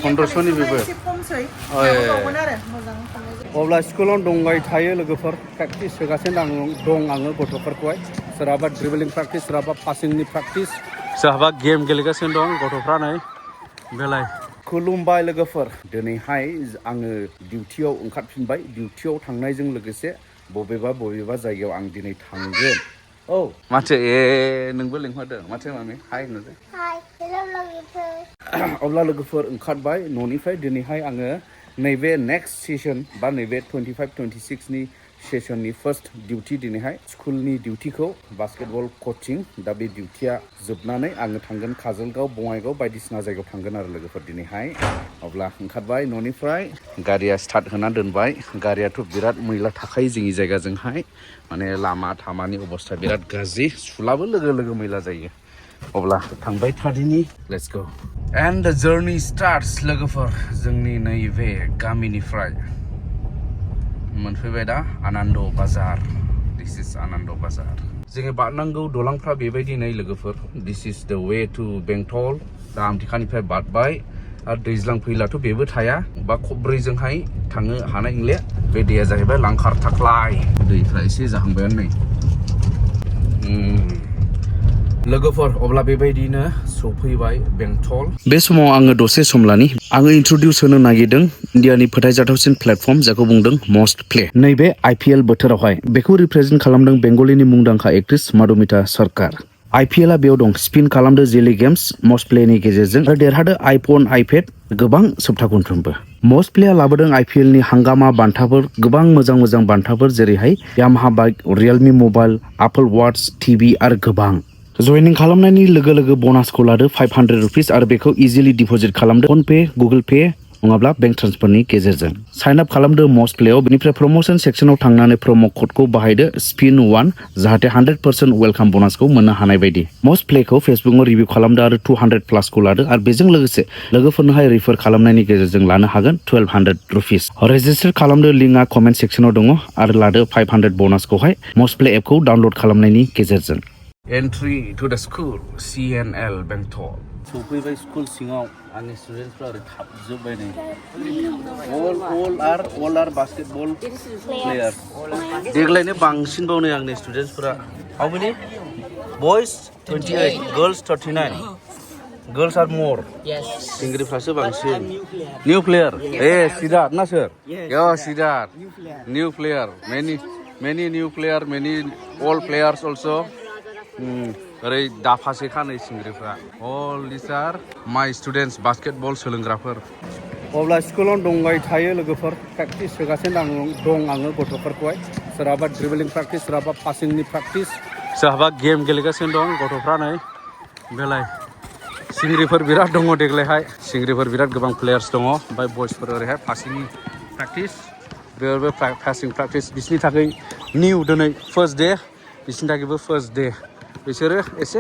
फन्द्रस'नि बेबो अब्ला स्कुलाव दंबाय थायो लोगोफोर प्रेक्टिस होगासिनो दं आङो गथ'फोरखौहाय सोरहाबा ड्रिबलिं प्रेक्टिस सोरहाबा पासिंनि प्रेक्टिस सोरहाबा गेम गेलेगासिनो दं गथ'फ्रा नै बेलाय खुलुमबाय लोगोफोर दिनैहाय आङो डिउटियाव ओंखारफिनबाय डिउटियाव थांनायजों लोगोसे बबेबा जायगायाव आं दिनै थांगोन औ माथो नोंबो लिंहरदों माथो मामि हाय होनदो हाय हेलौ लोगोफोर अब्ला लोगोफोर ओंखारबाय न'निफ्राय दिनैहाय आङो नैबे नेक्स्ट सेसन बा नैबे 25-26 नि सेसननि फार्स्ट डिउटि दिनैहाय स्कुलनि डिउटिखौ बास्केटबल कचिं दा बे डिउटिया जोबनानै आङो थांगोन काजलगाव बङाइगाव बायदिसिना जायगायाव थांगोन आरो लोगोफोर दिनैहाय अब्ला ओंखारबाय न'निफ्राय गारिया स्टार्ट होना दोनबाय गारियाथ' बिराद मैला थाखायो जोंनि जायगाजोंहाय माने लामा थामानि अबस्था बिराद गाज्रि सुलाबो लोगो मैला जायो अब्ला थांबाय थादिनि let's go and the journey starts लोगोफोर जोंनि नैबे गामिनिफ्राय मोनफैबाय दा आनन्द बाजार दिस इज आनन्द बाजार जोङो बारनांगौ दलांफ्रा बेबायदि नै लोगोफोर दिस इज द वे टु बेंटल दा आमथिखानिफ्राय बारबाय आरो दैज्लां फैलाथ' बेबो थाया बा खब्रैजोंहाय थांनो हानाय नंले बे दैया जाहैबाय लांखार थाख्लाय दैफ्रा एसे जाहांबायानो नै लोगोफोर अब्ला बेबायदिनो सफैबाय बेंटल बे समाव आङो दसे सम लानि आङो इन्ट्रडिउस होनो नागिरदों इन्डियानि फोथायजाथावसिन प्लेटफर्म जायखौ बुंदों मस्ट प्ले नैबे IPL बोथोरावहाय बेखौ रिप्रेजेन्ट खालामदों बेंगलिनि मुंदांखा एक्ट्रिस मधुमिता सरकार IPLआ बेयाव दं स्पिन खालामदो जेलि गेम्स मस्ट प्लेनि गेजेरजों आरो देरहादो आइफन आइपेड गोबां सप्ता खनफ्रोमबो मस्ट प्लेया लाबोदों IPLनि हांगामा बान्थाफोर गोबां मोजां बान्थाफोर जेरैहाय Yamaha bike Realme mobile Apple watch TV आरो गोबां जयनिं खालामनायनि लोगो बनासखौ लादो 500 रुपिस आरो बेखौ इजिलि डिपजिट खालामदो फनपे गुगोल पे नङाब्ला बेंक ट्रान्सफारनि गेजेरजों साइन आप खालामदो मस्ट प्लेयाव बेनिफ्राय प्रमोशन सेक्सनाव थांनानै प्रम' क'डखौ बाहायदो स्पिन 1 जाहाथे 100% वेलकाम बनासखौ मोननो हानाय बायदि मस्ट प्लेखौ फेसबुकआव रिभिउ खालामदो आरो 200 प्लासखौ लादो आरो बेजों लोगोसे लोगोफोरनोहाय रिफार खालामनायनि गेजेरजों लानो हागोन 1200 रुपिस रेजिस्टार खालामदो लिंकआ कमेन्ट सेक्सनाव दङ आरो लादो 500 बनासखौहाय मस्ट प्ले एपखौ डाउनलड खालामनायनि गेजेरजों एन्ट्रि टु द स्कुल CNL बेंटल सफैबाय स्कुल सिङाव आंनि स्टुडेन्टफ्रा ओरै थाबजोब्बाय नै अल आर बास्केटबल प्लेयार देग्लायनो बांसिनबाव नै आंनि स्टुडेन्टसफोरा हाउ मेनि बयस 28 गर्ल्स 39 गर्ल्स आर मोर सिंग्रिफ्रासो बांसिन निउ प्लेयार सिद्धार्थ ना सोर सिद्धार्थ निउ प्लेयार मेनि निउ प्लेयार मेनि अल प्लेयार्स अल्सो ओरै दाफासे खानै सिंग्रिफ्रा अल दिस आर माइ स्टुडेन्टस बास्केटबल सोलोंग्राफोर अब्ला स्कुलाव दंबाय थायो लोगोफोर प्रेक्टिस होगासिनो दं आङो गथ'फोरखौहाय सोरहाबा ड्रिबलिं प्रेक्टिस सोरहाबा पासिंनि प्रेक्टिस सोरहाबा गेम गेलेगासिनो दं गथ'फ्रा नै बेलाय सिंग्रिफोर बिराद दङ देग्लायहाय सिंग्रिफोर बिराद गोबां प्लेयार्स दङ ओमफ्राय बयसफोर ओरैहाय पासिंनि प्रेक्टिस बेयावबो पासिं प्रेक्टिस बिसोरनि थाखाय निउ दिनै फार्स्ट डे बिसोरनि थाखायबो फार्स्ट डे बिसोरो एसे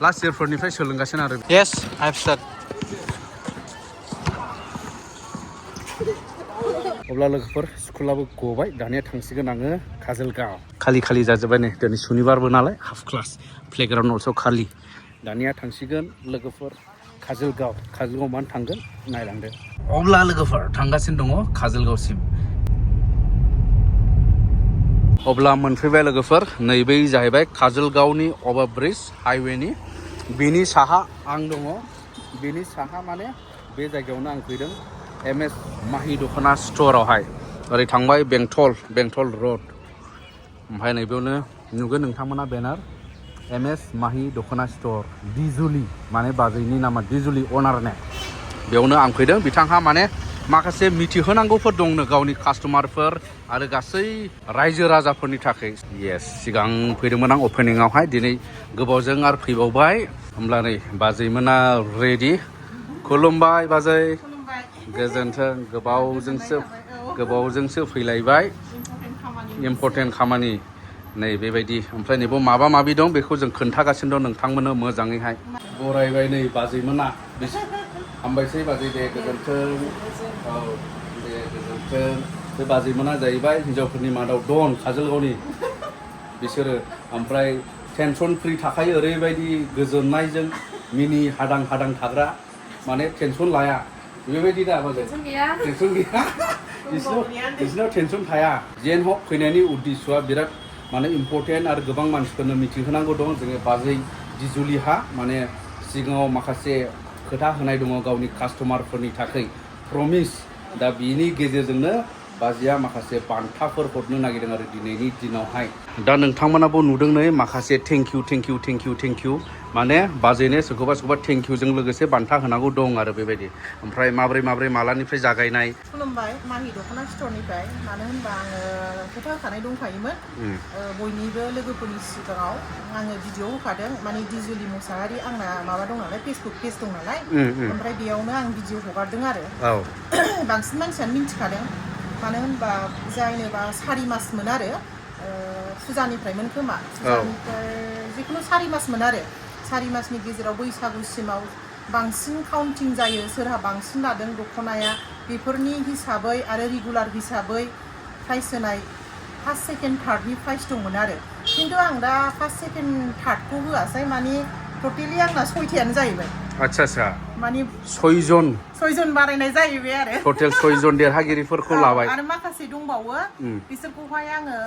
लास्ट इयारफोरनिफ्राय सोलोंगासिनो आरो येस आइ हेभ स्टार्ट अब्ला लोगोफोर स्कुलाबो गबाय दानिया थांसिगोन आङो काजलगाव खालि जाजोब्बाय नै दिनै सुनिबारबो नालाय हाफ क्लास प्लेग्राउन्ड अलस' खालि दानिया थांसिगोन लोगोफोर काजलगाव मानो थांगोन नायलांदो अब्ला लोगोफोर थांगासिनो दङ काजलगावसिम अब्ला मोनफैबाय लोगोफोर नैबे जाहैबाय काजलगावनि अभारब्रिज हाइवेनि बेनि साहा आं दङ बेनि साहा माने बे जायगायावनो आं फैदों MS माहि दख'ना स्ट'रावहाय ओरै थांबाय बेंटल रड ओमफ्राय नैबेयावनो नुगोन नोंथांमोना बेनार MS माहि दख'ना स्ट'र दिजुलि माने बाजैनि नामा दिजुलि अनारने बेयावनो आं फैदों बिथांहा माने माखासे मिथिहोनांगौफोर दंनो गावनि कास्टमारफोर आरो गासै रायजो राजाफोरनि थाखाय येस सिगां फैदोंमोन आं अपेनिंआवहाय दिनै गोबावजों आरो फैबावबाय होमब्ला नै बाजैमोना रेडि खुलुमबाय बाजै गोजोन्थों गोबावजोंसो फैलायबाय इम्परटेन्ट खामानि नै बेबायदि ओमफ्राय नैबाव माबा माबि दं बेखौ जों खोन्थागासिनो दं नोंथांमोननो मोजाङैहाय बरायबाय नै बाजैमोना हामबायसै बाजै दे गोजोन्थों औ दे गोजोन्थों बे बाजैमोना जाहैबाय हिन्जावफोरनि मादाव डन काजलगावनि बिसोरो ओमफ्राय टेनसन फ्रि थाखायो ओरैबायदि गोजोननायजों मिनि हादां हादां थाग्रा माने टेनसन लाया बेबायदि दा बाजै टेनसन गैया बिसोरनाव टेनसन थाया जेन हक फैनायनि उद्देश्यआ बिराद माने इम्पर्टेन्ट आरो गोबां मानसिफोरनो मिथिहोनांगौ दं जोङो बाजै दिजुलिहा माने सिगाङाव माखासे खोथा होनाय दङ गावनि कास्टमारफोरनि थाखाय प्रमिस दा बिनि गेजेरजोंनो बाजैया माखासे बान्थाफोर हरनो नागिरदों आरो दिनैनि दिनावहाय दा नोंथांमोनाबो नुदों नै माखासे थेंक इउ माने बाजैनो सोरखौबा थेंक इउजों लोगोसे बान्था होनांगौ दं आरो बेबायदि ओमफ्राय माब्रै मालानिफ्राय जागायनाय खुलुमबाय माहि दख'ना स्टरनिफ्राय मानो होनबा आङो खोथा होखानाय दंखायोमोन बयनिबो लोगोफोरनि सिगाङाव आङो भिडिअ होखादों माने दिजुलि मुसाहारि आंना माबा दं नालाय फेसबुक पेज दं नालाय ओमफ्राय बेयावनो आं भिडिअ हगारदों आरो बांसिन मानसियानो मिन्थिखादों मानो होनबा जायनोबा 4 मासमोन आरो फुजानिफ्रायमोन खोमा फुजानिफ्राय जिखुनु 4 मासमोन आरो 4 मासनि गेजेराव बैसागुसिमाव बांसिन काउन्टिं जायो सोरहा बांसिन लादों दख'नाया बेफोरनि हिसाबै आरो रेगुलार हिसाबै प्राइस होनाय फार्स्ट सेकेन्ड थार्डनि प्राइस दंमोन आरो खिन्थु आं दा फार्स्ट सेकेन्ड थार्डखौ होआसै माने टटेलि आंना 6थायानो जाहैबाय आच्छा माने 6 जन बारायनाय जाहैबाय आरो टटेल 6 जन देरहागिरिफोरखौ लाबाय आरो माखासे दंबावो बिसोरखौहाय आङो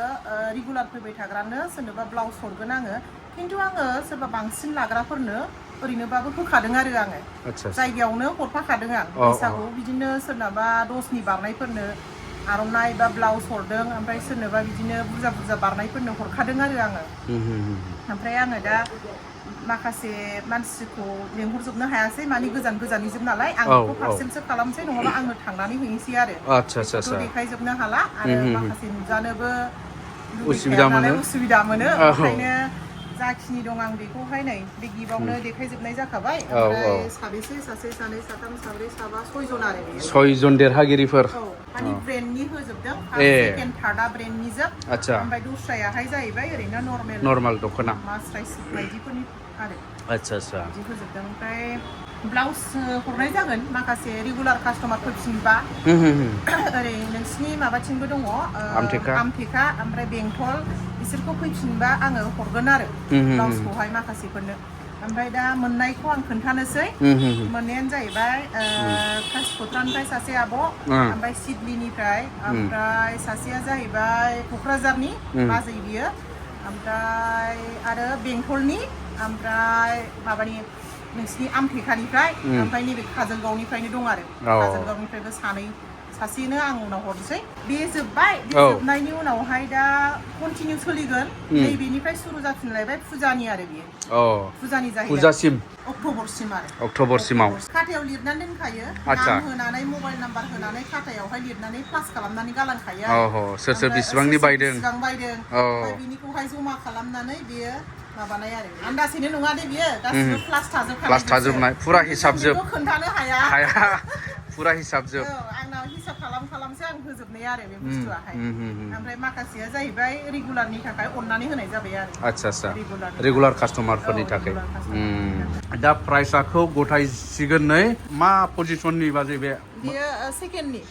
रेगुलार फैबाय थाग्रानो सोरनोबा ब्लाउस हरगोन आङो खिन्थु आङो सोरबा बांसिन लाग्राफोरनो ओरैनोबाबो होखादों आरो आङो जायगायावनो हरफाखादों आं बैसागु बिदिनो सोरनाबा 10नि बारनायफोरनो आर'नाइ बा ब्लाउस हरदों ओमफ्राय सोरनोबा बिदिनो बुरजा बारनायफोरनो हरखादों आरो आङो ओमफ्राय आङो दा माखासे मानसिखौ लेंहरजोबनो हायासै माने गोजाननिजोब नालाय आं बेखौ पार्सेलसो खालामसै नङाबा आङो थांनानै हैनोसै आरो आच्छा देखायजोबनो हाला आरो माखासे नुजानोबो उसुबिदा मोनो ओंखायनो जाखिनि दं आं बेखौहाय नै बे गिफ्टआवनो देखायजोबनाय जाखाबाय ओमफ्राय साबेसे सासे सानै साथाम साब्रै साबा 6 जन आरो बेयो 6 जन देरहागिरिफोर माने ब्रेन्डनि होजोबदों सेकेन्ड थार्डआ ब्रेन्डनिजों ओमफ्राय दस्रायाहाय जाहैबाय ओरैनो नर्मेल दख'ना मास्राइस बायदिफोरनि आरो आच्छा बिदि होजोबदों ओमफ्राय ब्लाउस हरनाय जागोन माखासे रेगुलार कास्टमार फैफिनबा ओरै नोंसिनि माबाथिंबो दङ आमथेखा ओमफ्राय बेंटल बिसोरखौ फैफिनबा आङो हरगोन आरो ब्लाउसखौहाय माखासेफोरनो ओमफ्राय दा मोननायखौ आं खोन्थानोसै मोननायानो जाहैबाय कासिक'त्रानिफ्राय सासे आब' ओमफ्राय सिडलिनिफ्राय ओमफ्राय सासेया जाहैबाय क'क्राझारनि बाजै बियो ओमफ्राय आरो बेंटलनि ओमफ्राय माबानि नोंसिनि आमथेखानिफ्राय ओमफ्राय नैबे काजलगावनिफ्रायनो दं आरो काजलगावनिफ्रायबो सासेनो आं उनाव हरनोसै बे जोब्बाय बे जोबनायनि उनावहाय दा कन्टिनिउ सोलिगोन नैबेनिफ्राय सुरु जाफिनलायबाय फुजानि आरो बेयो फुजानि जाहैबाय फुजासिम अक्ट'बरसिमाव खाथायाव लिरनानै दोनखायो नाम होनानै मबाइल नाम्बार होनानै खाथायावहाय लिरनानै प्लास खालामनानै गालांखायो आरो सोर बेसेबांनि बायदों ओमफ्राय बिनिखौहाय जमा खालामनानै बेयो माबानाय आरो आन्दाजैनो नङा दे बियो गासिबो प्लास थाजोबनाय फुरा हिसाबजोब खोन्थानो हाया फुरा हिसाबजोब आंनाव हिसाब खालामसो आं होजोबनाय आरो बे बुस्थुआहाय ओमफ्राय माखासेया जाहैबाय रेगुलारनि थाखाय अननानै होनाय जाबाय आरो आच्छा रेगुलार कास्टमारफोरनि थाखाय दा प्राइसखौ गथायसिगोन नै मा पजिसननि बाजै बेयो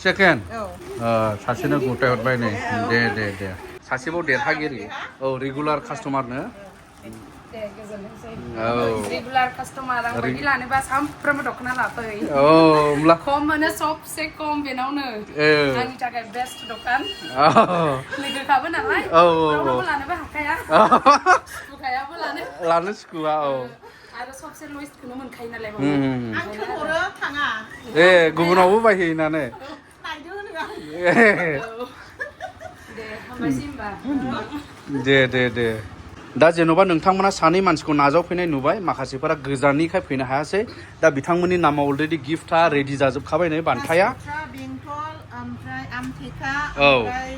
सेकेन्ड सासेनो गथायहरबाय नै दे सासेबाव देरहागिरि रेगुलार कास्टमारनो रेगुलार कास्टमार आं बायदि लानोबा सामफ्रामबो दख'ना लाफै खम मोनो सबसे खम बेनावनो आंनि थाखाय बेस्ट दखान लोगोखाबो नालाय रावबो लानोबो हाखाया सुखुखायाबो लानो सुखुवा आरो सबसे लवेस्टखौनो मोनखायो नालाय आं हरो थाङा गुबुनावबो बायहैनानै नायदो होनो आं दे हामबायसै होमबा दे दा जेन'बा नोंथांमोना सानै मानसिखौ नाजावफैनाय नुबाय माखासेफोरा गोजाननिखाय फैनो हायासै दा बिथांमोननि नामाव अलरेडि गिफ्टआ रेडि जाजोबखाबाय नै बान्थाया बेंटल ओमफ्राय आमथेखा ओमफ्राय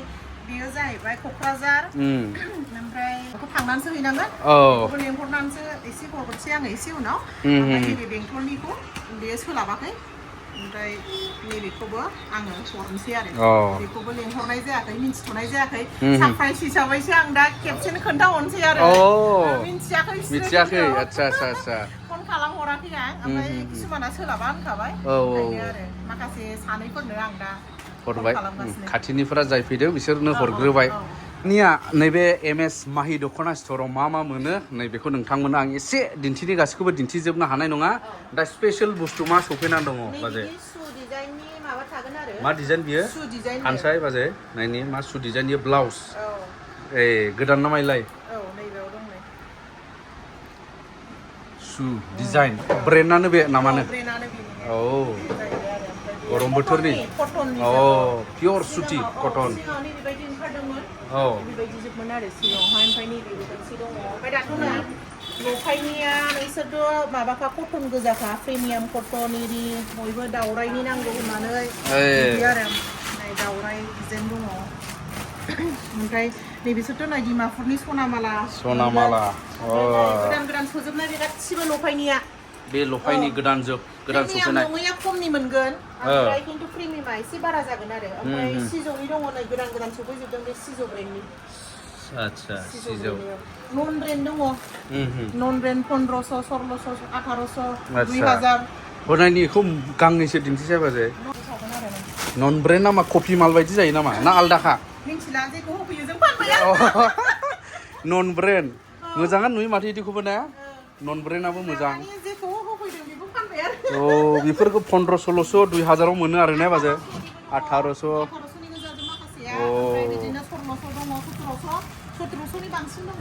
बेयो जाहैबाय क'क्राझार ओमफ्राय बेखौ थांनानैसो हैनांगोन बेखौ लेंहरनानैसो एसे हरगोनसै आङो एसे उनाव ओमफ्राय नैबे बेंटलनिखौ बेयो सोलाबाखै ओमफ्राय नैबेखौबो आङो हरनोसै आरो बेखौबो लेंहरनाय जायाखै मिन्थिथ'नाय जायाखै सारप्राइज हिसाबैसो आं दा खेबसेनो खोन्थाहरनोसै आरो मिन्थियाखै आच्छा फन खालामहराखै आं ओमफ्राय किसुमाना सोलाबा होनखाबाय ओंखायनो आरो माखासे सानैफोरनो आं दा हरबाय खाथिनिफोरा जाय फैदों बिसोरनो हरग्रोबाय निया नैबे एमएस माहि दख'ना स्ट'राव मा मा मोनो नैबेखौ नोंथांमोना आं एसे दिन्थिनि गासैखौबो दिन्थिजोबनो हानाय नङा दा स्पेशल बुस्थु मा सफैनानै दङ बाजै मा डिजाइन बियो हानसाय बाजै नायनि मा सु डिजाइन बियो ब्लाउस ए गोदान ना माइलाय सु डिजाइन ब्रेन्डआनो बे नामानो औ गरम बोथोरनि औ पियर सुति कटन औ बेबायदिजोबमोन आरो सिगाङावहाय ओमफ्राय नैबेबायदि दङ ओमफ्राय दाथ' ना लफायनिया नोंसोरथ' माबाखा कटन गोजाखा प्रिमियाम कटन इरि बयबो दावरायनि नांगौ होननानै बिदि आरो नै दावराय डिजाइन दङ ओमफ्राय नैबेसोरथ' नै डिमापुरनि सनामाला गोदान गोदान सोजोबनाय बे गासिबो लफायनिया बे लफायनि गोदान सफैनाय नङैया खमनि मोनगोन ओमफ्राय खिन्थु प्रिमियामा एसे बारा जागोन आरो ओमफ्राय सिजौनि दङ नै गोदान सफैजोबदों बे सिजौ ब्रेन्डनि आच्छा सिजौ नन ब्रेन्ड दङ नन ब्रेन्ड 1500 1600 1800 2000 हरनायनिखौ गांनैसो दिन्थिसाय बाजै नन ब्रेन्ड नामा कपि माल बायदि जायो नामा ना आलदाखा मिन्थिला जेखौ होफैयो जों फानबाय नन ब्रेन्ड मोजाङानो नुयो माथो इदिखौबो ना नन ब्रेन्डआबो मोजां औ बेफोरखौ 1500 2000 मोनो आरो ना बाजै 1800 औ बिदिनो 1600 दङ 1700 नि बांसिन दङ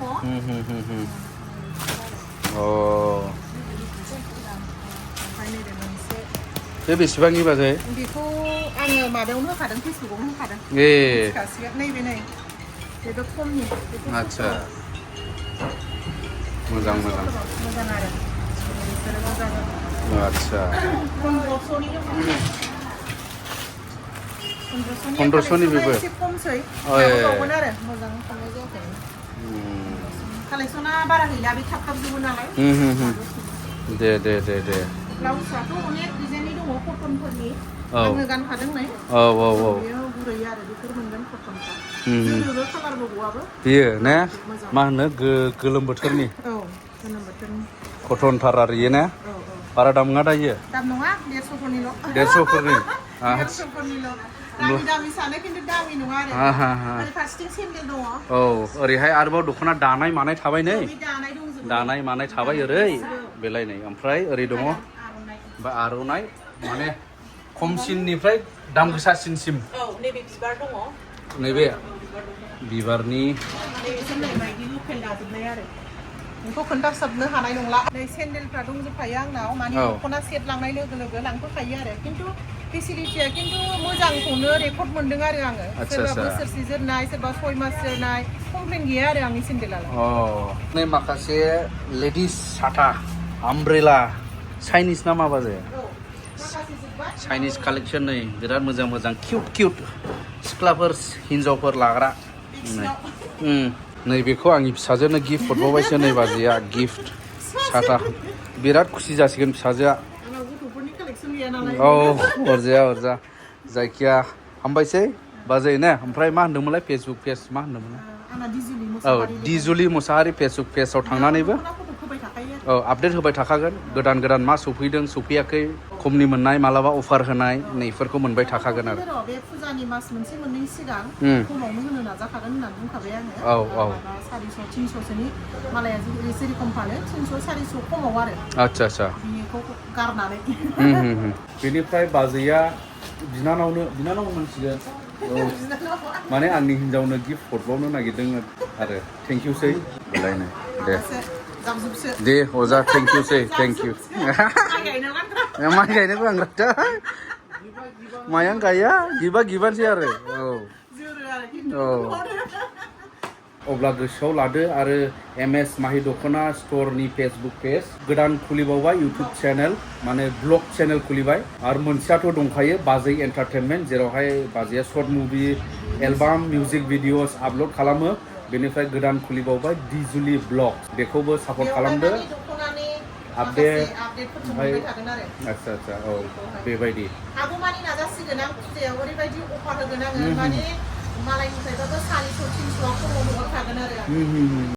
बे बेसेबांनि बाजै बेखौ आङो माबायावनो होखादों फेसबुकआवनो होखादों नैबे नै बेबो खमनि आच्छा मोजां आरो आच्छा 1500 नि बेबो एसे खमसै माबावगोन आरो मोजां खालामनाय जायाखै कालेक्सना बारा गैला बे थाब जोबो नालाय दे ब्लाउसआथ' अनेक डिजाइननि दङ कटनफोरनि आङो गानखादों नै बेयो गुरै आरो बेफोर मोनगोन कटनफ्रा जोरोबो कालारबो गवाबो बेयो ने मा होनो गोलोम बोथोरनि कटनथार आरो इयो ने बारा दाम नङा दायो दाम नङा 150 150 दामि सानो खिन्थु दामि नङा आरो फारसेथिं सेन्देल दङ औ ओरैहाय आरोबाव दख'ना दानाय मानाय थाबाय नै दानाय मानाय थाबाय ओरै बेलाय नै ओमफ्राय ओरै दङ आर'नाइ माने खमसिननिफ्राय दाम गोसासिनसिम नैबे बिबार दङ नैबे बिबारनि बेखौ खोन्थासाबनो हानाय नंला नै सेन्देलफ्रा दंजोबखायो आंनाव माने दख'ना सेट लांनाय लोगो लोगो लांफैखायो आरो खिन्थु फेसिलिटिया खिन्थु मोजांखौनो रेकर्ड मोनदों आरो आङो सोरबा बोसोरसे जोरनाय सोरबा 6 मास जोरनाय कमप्लेन गैया आरो आंनि सेन्देलालाय माखासे लेडिस साथा आमब्रेला चाइनिस ना मा बाजै चाइनिस कालेक्सन नै बिराद मोजां किउट सिख्लाफोर हिन्जावफोर लाग्रा नैबेखौ आंनि फिसाजोनो गिफ्ट हरबावबायसो नै बाजैया गिफ्ट साथा बिराद खुसि जासिगोन फिसाजोआ औ हरजा जायखिया हामबायसै बाजै ने ओमफ्राय मा होनदोंमोनलाय फेसबुक पेज मा होनदोंमोन औ दिजुलि मुसाहारि फेसबुक पेजाव थांनानैबो औ आपडेट होबाय थाखागोन गोदान मा सफैदों सफैयाखै खमनि मोननाय मालाबा अफार होनाय नैफोरखौ मोनबाय थाखागोन आरो बे फुजानि मास मोनसे मोननै सिगां खमावनो होनो नाजाखागोन होननानै बुंखाबाय आङो औ 400 300सोनि मालाया जेरेखम फानो 300 400 खमाव आरो आच्छा बेखौ गारनानै बेनिफ्राय बाजैया बिनानाव मोनसिगोन माने आंनि हिनजावनो गिफ्ट हरबावनो नागिरदों आरो थेंक इउ सै बेलायनो दे अजा थेंक इउ सै थेंक इउ माइ गायनोबो आं मायां गाया गिबानोसै आरो औ अब्ला गोसोआव लादो आरो एमएस माहि दख'ना स्ट'रनि फेसबुक पेज गोदान खुलिबावबाय इउटुब चेनेल माने ब्लग चेनेल खुलिबाय आरो मोनसेयाथ' दंखायो बाजै एन्टारटेनमेन्ट जेरावहाय बाजैया short movie album music videos upload खालामो बेनिफ्राय गोदान खुलिबावबाय दिजुलि ब्लग बेखौबो सापर्ट खालामदो आपडेट ओमफ्राय आच्छा औ बेबायदि हागौमानि नाजासिगोन आं फुजायाव ओरैबायदि अफार होगोन आङो माने मालायनिफ्रायबाबो 400 300 खमाव हरखागोन आरो